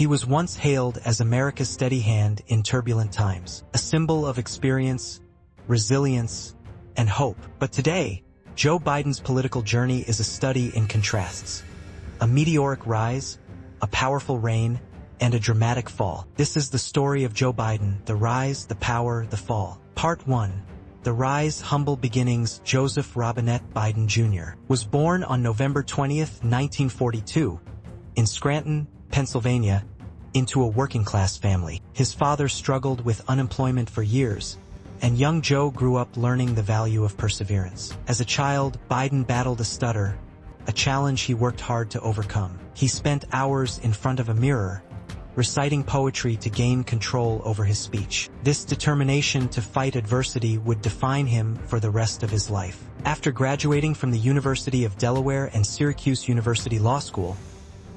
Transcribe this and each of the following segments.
He was once hailed as America's steady hand in turbulent times, a symbol of experience, resilience, and hope. But today, Joe Biden's political journey is a study in contrasts. A meteoric rise, a powerful reign, and a dramatic fall. This is the story of Joe Biden, the rise, the power, the fall. Part 1. The rise, humble beginnings. Joseph Robinette Biden Jr. was born on November 20, 1942, in Scranton, Pennsylvania, into a working-class family. His father struggled with unemployment for years, and young Joe grew up learning the value of perseverance. As a child, Biden battled a stutter, a challenge he worked hard to overcome. He spent hours in front of a mirror, reciting poetry to gain control over his speech. This determination to fight adversity would define him for the rest of his life. After graduating from the University of Delaware and Syracuse University Law School,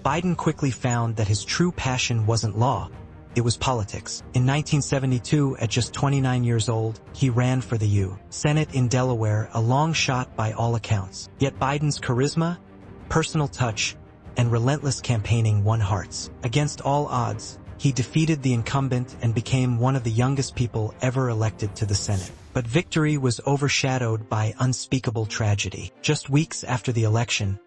Biden quickly found that his true passion wasn't law, it was politics. In 1972, at just 29 years old, he ran for the U.S. Senate in Delaware, a long shot by all accounts. Yet Biden's charisma, personal touch, and relentless campaigning won hearts. Against all odds, he defeated the incumbent and became one of the youngest people ever elected to the Senate. But victory was overshadowed by unspeakable tragedy. Just weeks after the election,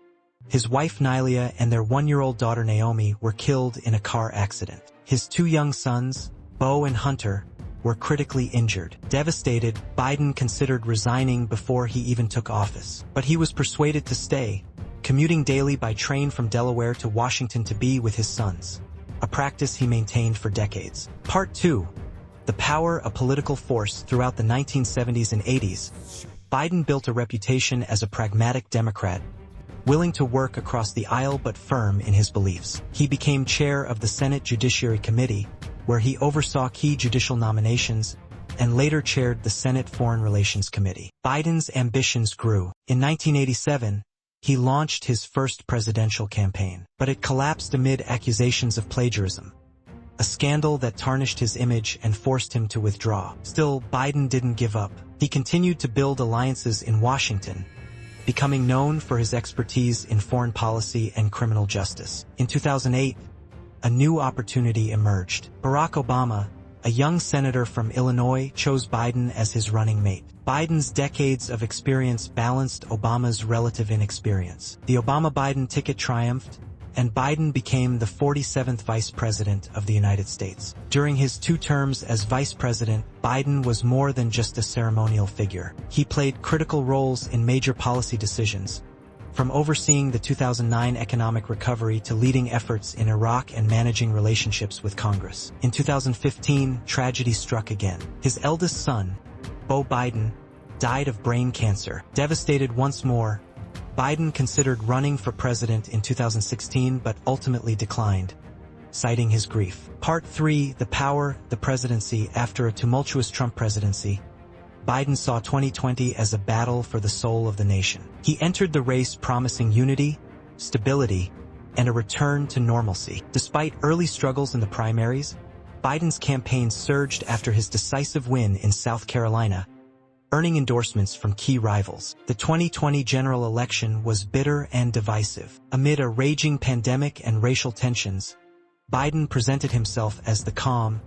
his wife Nylia and their one-year-old daughter Naomi were killed in a car accident. His two young sons, Beau and Hunter, were critically injured. Devastated, Biden considered resigning before he even took office. But he was persuaded to stay, commuting daily by train from Delaware to Washington to be with his sons, a practice he maintained for decades. Part 2. The power of political force. Throughout the 1970s and 80s, Biden built a reputation as a pragmatic Democrat, willing to work across the aisle but firm in his beliefs. He became chair of the Senate Judiciary Committee, where he oversaw key judicial nominations, and later chaired the Senate Foreign Relations Committee. Biden's ambitions grew. In 1987, he launched his first presidential campaign, but it collapsed amid accusations of plagiarism, a scandal that tarnished his image and forced him to withdraw. Still, Biden didn't give up. He continued to build alliances in Washington, becoming known for his expertise in foreign policy and criminal justice. In 2008, a new opportunity emerged. Barack Obama, a young senator from Illinois, chose Biden as his running mate. Biden's decades of experience balanced Obama's relative inexperience. The Obama-Biden ticket triumphed, and Biden became the 47th Vice President of the United States. During his 2 terms as Vice President, Biden was more than just a ceremonial figure. He played critical roles in major policy decisions, from overseeing the 2009 economic recovery to leading efforts in Iraq and managing relationships with Congress. In 2015, tragedy struck again. His eldest son, Beau Biden, died of brain cancer. Devastated once more, Biden considered running for president in 2016 but ultimately declined, citing his grief. Part 3. The power, the presidency. After a tumultuous Trump presidency, Biden saw 2020 as a battle for the soul of the nation. He entered the race promising unity, stability, and a return to normalcy. Despite early struggles in the primaries, Biden's campaign surged after his decisive win in South Carolina, earning endorsements from key rivals. The 2020 general election was bitter and divisive. Amid a raging pandemic and racial tensions, Biden presented himself as the calm,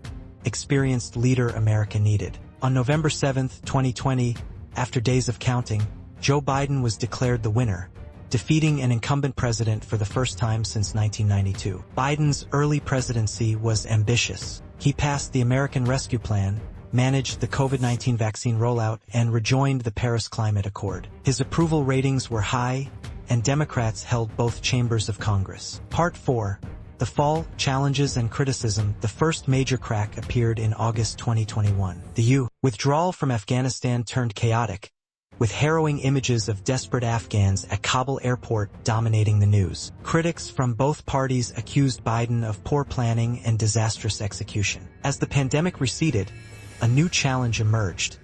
experienced leader America needed. On November 7, 2020, after days of counting, Joe Biden was declared the winner, defeating an incumbent president for the first time since 1992. Biden's early presidency was ambitious. He passed the American Rescue Plan, managed the COVID-19 vaccine rollout, and rejoined the Paris Climate Accord. His approval ratings were high, and Democrats held both chambers of Congress. Part 4. The fall, challenges and criticism. The first major crack appeared in August 2021. The U.S. withdrawal from Afghanistan turned chaotic, with harrowing images of desperate Afghans at Kabul airport dominating the news. Critics from both parties accused Biden of poor planning and disastrous execution. As the pandemic receded, a new challenge emerged: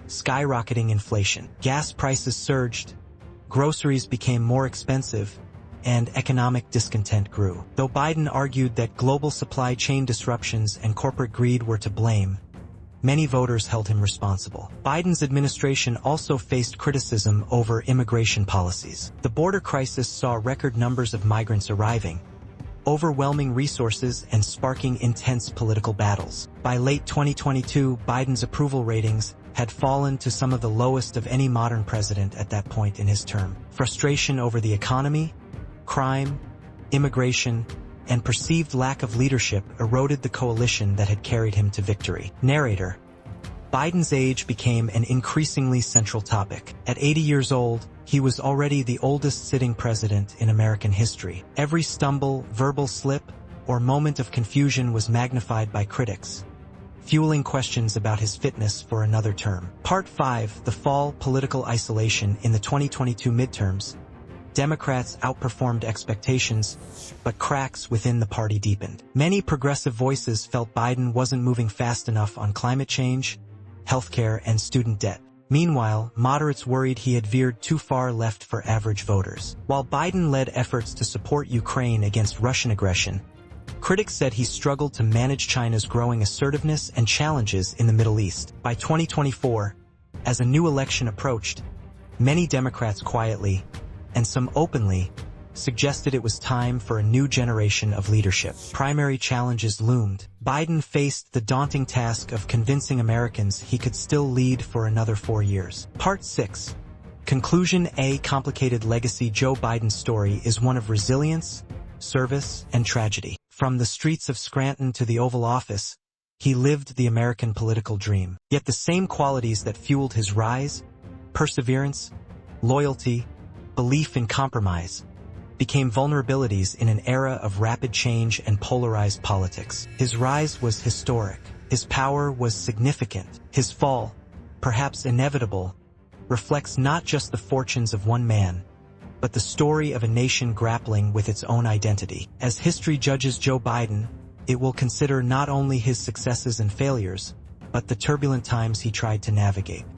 skyrocketing inflation. Gas prices surged, groceries became more expensive, and economic discontent grew. Though Biden argued that global supply chain disruptions and corporate greed were to blame, many voters held him responsible. Biden's administration also faced criticism over immigration policies. The border crisis saw record numbers of migrants arriving, overwhelming resources and sparking intense political battles. By late 2022, Biden's approval ratings had fallen to some of the lowest of any modern president at that point in his term. Frustration over the economy, crime, immigration, and perceived lack of leadership eroded the coalition that had carried him to victory. Narrator: Biden's age became an increasingly central topic. At 80 years old, he was already the oldest sitting president in American history. Every stumble, verbal slip, or moment of confusion was magnified by critics, fueling questions about his fitness for another term. Part 5: The Fall, Political Isolation. In the 2022 midterms, Democrats outperformed expectations, but cracks within the party deepened. Many progressive voices felt Biden wasn't moving fast enough on climate change, healthcare, and student debt. Meanwhile, moderates worried he had veered too far left for average voters. While Biden led efforts to support Ukraine against Russian aggression, critics said he struggled to manage China's growing assertiveness and challenges in the Middle East. By 2024, as a new election approached, many Democrats quietly, and some openly, suggested it was time for a new generation of leadership. Primary challenges loomed. Biden faced the daunting task of convincing Americans he could still lead for another 4 years. Part 6. Conclusion: A complicated legacy. Joe Biden's story is one of resilience, service, and tragedy. From the streets of Scranton to the Oval Office, he lived the American political dream. Yet the same qualities that fueled his rise, perseverance, loyalty, belief in compromise, became vulnerabilities in an era of rapid change and polarized politics. His rise was historic. His power was significant. His fall, perhaps inevitable, reflects not just the fortunes of one man, but the story of a nation grappling with its own identity. As history judges Joe Biden, it will consider not only his successes and failures, but the turbulent times he tried to navigate.